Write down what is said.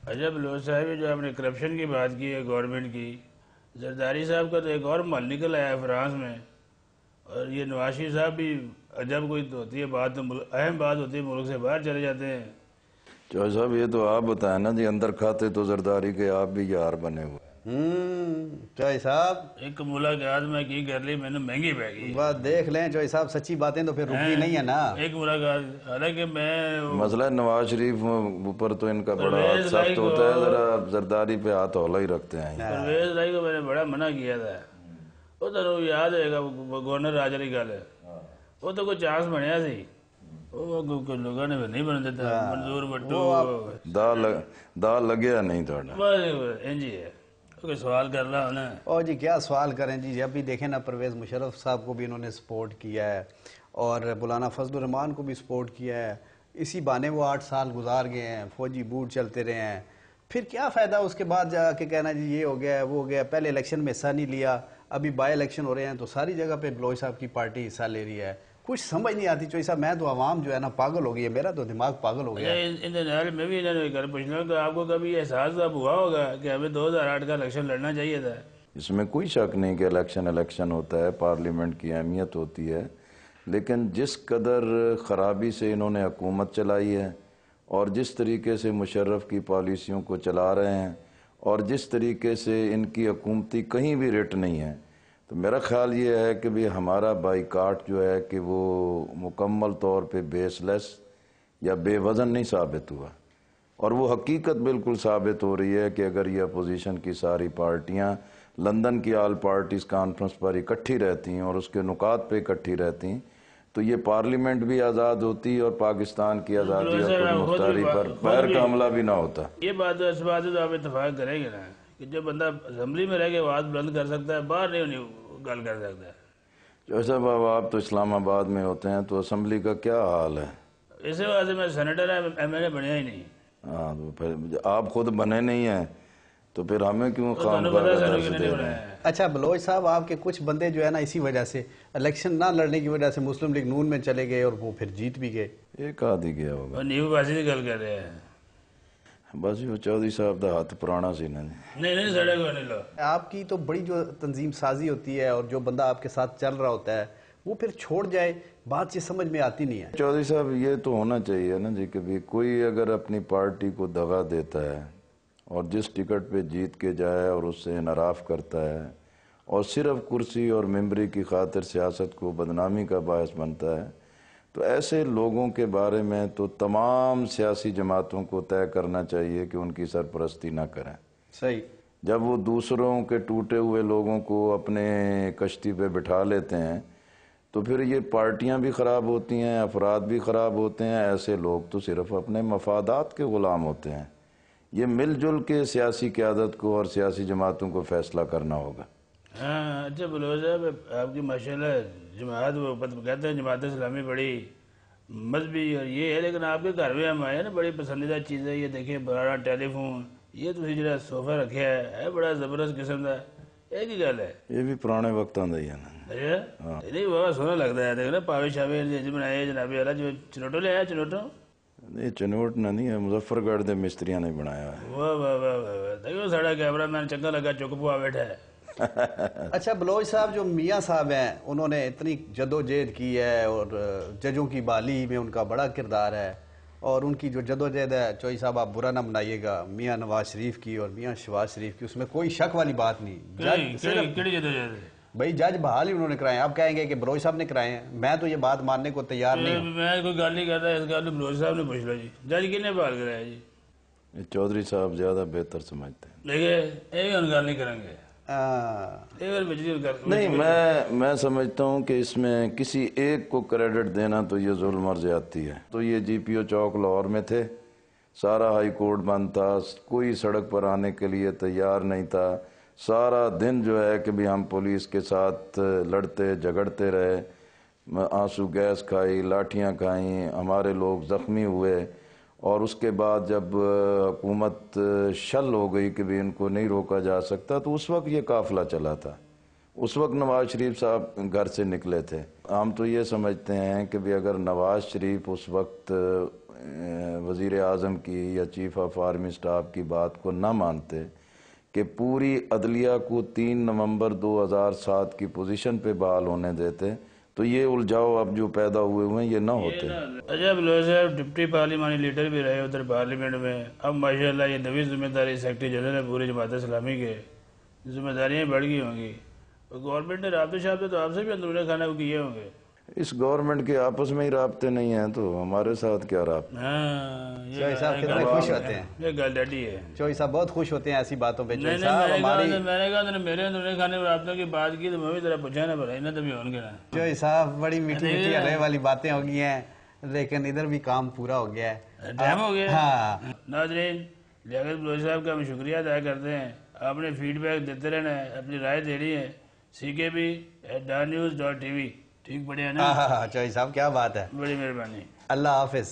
اچھا بلوچ صاحب جو آپ نے کرپشن کی بات کی ہے گورنمنٹ کی، زرداری صاحب کا تو ایک اور مال نکل آیا ہے فرانس میں، اور یہ نواز شریف صاحب بھی جب کوئی ہوتی ہے بات تو اہم بات ہوتی ہے ملک سے باہر چلے جاتے ہیں۔ چوہے صاحب یہ تو آپ بتائیں نا جی، اندر کھاتے تو زرداری کے آپ بھی یار بنے ہوئے۔ چوہے صاحب ایک ملاقات میں کی کر لی، میں نے مہنگی پہ گئی بات دیکھ لیں چوہے صاحب، سچی باتیں تو پھر رکنی نہیں ہے نا۔ ایک ملاقات، حالانکہ میں مسئلہ نواز شریف اوپر تو ان کا بڑا ہاتھ پرویز بھائی سخت کو ہوتا ہے، ذرا زرداری پہ ہاتھ ہولا ہی رکھتے ہیں۔ پرویز بھائی کو میں نے بڑا منع کیا تھا، وہ تو یاد ہے گا گورنر راج علی گل، وہ تو کوئی چانس بنیا سی، وہ لوگوں نے نہیں بن دیتا، منظور بٹو دا لگیا نہیں تھوڑا بس انجی ہے، کوئی سوال کر رہا ہونا۔ اور جی کیا سوال کریں جی، جب بھی دیکھیں نا پرویز مشرف صاحب کو بھی انہوں نے سپورٹ کیا ہے اور مولانا فضل الرحمان کو بھی سپورٹ کیا ہے، اسی بہانے وہ 8 سال گزار گئے ہیں، فوجی بوٹ چلتے رہے ہیں، پھر کیا فائدہ اس کے بعد جا کے کہنا جی یہ ہو گیا ہے وہ ہو گیا، پہلے الیکشن میں حصہ نہیں لیا، ابھی بائی الیکشن ہو رہے ہیں تو ساری جگہ پہ بلوچ صاحب کی پارٹی حصہ لے رہی ہے، کچھ سمجھ نہیں آتی چوہی صاحب، میں تو عوام جو ہے نا پاگل ہو گئی ہے، میرا تو دماغ پاگل ہو گیا ہے۔ میں بھی انہوں نے پوچھنا ہوں کہ آپ کو کبھی احساس اب ہوا ہوگا کہ ہمیں 2008 کا الیکشن لڑنا چاہیے تھا؟ اس میں کوئی شک نہیں کہ الیکشن ہوتا ہے، پارلیمنٹ کی اہمیت ہوتی ہے، لیکن جس قدر خرابی سے انہوں نے حکومت چلائی ہے اور جس طریقے سے مشرف کی پالیسیوں کو چلا رہے ہیں اور جس طریقے سے ان کی حکومتی کہیں بھی رٹ نہیں ہے، تو میرا خیال یہ ہے کہ بھی ہمارا بائیکاٹ جو ہے کہ وہ مکمل طور پہ بیس لیس یا بے وزن نہیں ثابت ہوا، اور وہ حقیقت بالکل ثابت ہو رہی ہے کہ اگر یہ اپوزیشن کی ساری پارٹیاں لندن کی آل پارٹیز کانفرنس پر اکٹھی رہتی ہیں اور اس کے نقاط پہ اکٹھی رہتی ہیں تو یہ پارلیمنٹ بھی آزاد ہوتی اور پاکستان کی آزادی اور خود مختاری پر پیر کا حملہ بھی نہ ہوتا۔ یہ بات اس بات تو آپ اتفاق کریں گے نا کہ جو بندہ اسمبلی میں رہ کے آواز بلند کر سکتا ہے باہر نہیں گل کر سکتا ہے۔ جیسا بابا آپ تو اسلام آباد میں ہوتے ہیں تو اسمبلی کا کیا حال ہے؟ اسی وجہ سے میں سینیٹر ایم ایل اے بنیا ہی نہیں۔ ہاں تو پھر آپ خود بنے نہیں ہیں تو پھر ہمیں کیوں خام پتہ کا سنو درس کہ دے نہیں رہے بنایا ہیں؟ ہے۔ اچھا بلوچ صاحب آپ کے کچھ بندے جو ہے نا اسی وجہ سے الیکشن نہ لڑنے کی وجہ سے مسلم لیگ نون میں چلے گئے اور وہ پھر جیت بھی گئے۔ ایک آدھی گیا ہوگا، اور نیو باسی کی گل کر رہے ہیں۔ بس وہ چودھری صاحب دا ہاتھ پرانا سی نا جی۔ نہیں سڑے کو نہیں لو۔ آپ کی تو بڑی جو تنظیم سازی ہوتی ہے اور جو بندہ آپ کے ساتھ چل رہا ہوتا ہے وہ پھر چھوڑ جائے، بات یہ سمجھ میں آتی نہیں ہے۔ چودھری صاحب یہ تو ہونا چاہیے نا جی کہ بھی کوئی اگر اپنی پارٹی کو دغا دیتا ہے اور جس ٹکٹ پہ جیت کے جائے اور اس سے انحراف کرتا ہے اور صرف کرسی اور ممبری کی خاطر سیاست کو بدنامی کا باعث بنتا ہے، تو ایسے لوگوں کے بارے میں تو تمام سیاسی جماعتوں کو طے کرنا چاہیے کہ ان کی سرپرستی نہ کریں۔ صحیح۔ جب وہ دوسروں کے ٹوٹے ہوئے لوگوں کو اپنے کشتی پہ بٹھا لیتے ہیں تو پھر یہ پارٹیاں بھی خراب ہوتی ہیں، افراد بھی خراب ہوتے ہیں، ایسے لوگ تو صرف اپنے مفادات کے غلام ہوتے ہیں۔ یہ مل جل کے سیاسی قیادت کو اور سیاسی جماعتوں کو فیصلہ کرنا ہوگا۔ ہاں اچھا بلوچ صاحب آپ کی ماشاءاللہ جماعت وہ کہتے ہیں جماعت اسلامی بڑی مذہبی اور یہ ہے، لیکن آپ کے گھر میں ہم آئے نا بڑی پسندیدہ چیز ہے، یہ دیکھیں بڑا ٹیلی فون، یہ تو جڑا صوفہ رکھا ہے بڑا زبردست قسم کا، یہ کی گل ہے؟ یہ بھی پرانے وقتوں کا ہی ہے نا۔ اچھا نہیں بابا سونا لگتا ہے، دیکھ نا پاوے شاوے بنائے جناب والا جو چنوٹو لے آیا چنوٹو، یہ چنوٹ نہ نہیں ہے، مظفر گڑھ دے مستریاں نے بنایا ہے۔ واہ واہ واہ واہ، دیکھو ساڑا کیمرہ مین چنگا لگا چک پوا بیٹھا ہے۔ اچھا بلوچ صاحب جو میاں صاحب ہیں انہوں نے اتنی جدوجہد کی ہے اور ججوں کی بحالی میں ان کا بڑا کردار ہے، اور ان کی جو جدوجہد ہے چوہی صاحب آپ برا نہ منائیے گا، میاں نواز شریف کی اور میاں شہباز شریف کی، اس میں کوئی شک والی بات نہیں۔ کیڑی جدوجہد ہے؟ بھائی جج بحال ہی انہوں نے کرائے ہیں، آپ کہیں گے کہ بلوچ صاحب نے کرائے ہیں، میں تو یہ بات ماننے کو تیار نہیں ہوں۔ میں کوئی گل نہیں کرتا، اس گل بلوچ صاحب نے پوچھ لو جی، جج کنے بحال کرایا جی؟ یہ چودھری صاحب زیادہ بہتر سمجھتے ہیں۔ دیکھیں یہ ہم گل نہیں کریں گے، نہیں میں سمجھتا ہوں کہ اس میں کسی ایک کو کریڈٹ دینا تو یہ ظلم اور زیادتی ہے۔ تو یہ جی پی او چوک لاہور میں تھے، سارا ہائی کورٹ بند تھا، کوئی سڑک پر آنے کے لیے تیار نہیں تھا، سارا دن جو ہے کہ بھی ہم پولیس کے ساتھ لڑتے جھگڑتے رہے، آنسو گیس کھائی، لاٹھیاں کھائیں، ہمارے لوگ زخمی ہوئے، اور اس کے بعد جب حکومت شل ہو گئی کہ بھی ان کو نہیں روکا جا سکتا تو اس وقت یہ قافلہ چلا تھا۔ اس وقت نواز شریف صاحب گھر سے نکلے تھے. ہم تو یہ سمجھتے ہیں کہ بھی اگر نواز شریف اس وقت وزیر اعظم کی یا چیف آف آرمی سٹاف کی بات کو نہ مانتے کہ پوری عدلیہ کو 3 نومبر 2007 کی پوزیشن پہ بحال ہونے دیتے تو یہ الجھاؤ اب جو پیدا ہوئے ہیں یہ نہ ہوتے. اجے بلوچ صاحب ڈپٹی پارلیمانی لیڈر بھی رہے ادھر پارلیمنٹ میں. اب ماشاءاللہ یہ نوی ذمہ داری سیکرٹری جنرل ہے پوری جماعت اسلامی کے, ذمہ داریاں بڑھ گئی ہوں گی. گورنمنٹ نے رابطے شابطے تو آپ سے بھی اندرونی خانہ کو کیے ہوں گے. اس گورنمنٹ کے آپس میں ہی رابطے نہیں ہیں تو ہمارے ساتھ کیا رابطے. چوہی صاحب کتنے خوش ہوتے ہیں. یہ گل ڈیڈی ہے. چوہی صاحب بہت خوش ہوتے ہیں ایسی باتوں پہ. میں نے کہا میرے اندرونی خانے میں رابطوں کی بات کی تو میں بھی ذرا پوچھا نا پر انہیں تو بھی ہوں گے نا. چوہی صاحب بڑی میٹھی میٹھی ہرے والی باتیں ہو گئی ہیں لیکن ادھر بھی کام پورا ہو گیا ہے. ٹائم ہو گیا. ہاں ناظرین, لیاقت بلوچ صاحب کا ہم شکریہ ادا کرتے ہیں. آپ نے فیڈ بیک دیتے رہنا ہے, اپنی رائے دے رہی ہے. CKB@darnews.tv. ٹھیک بڑھیا نا. چوہی صاحب کیا بات ہے. بڑی مہربانی. اللہ حافظ.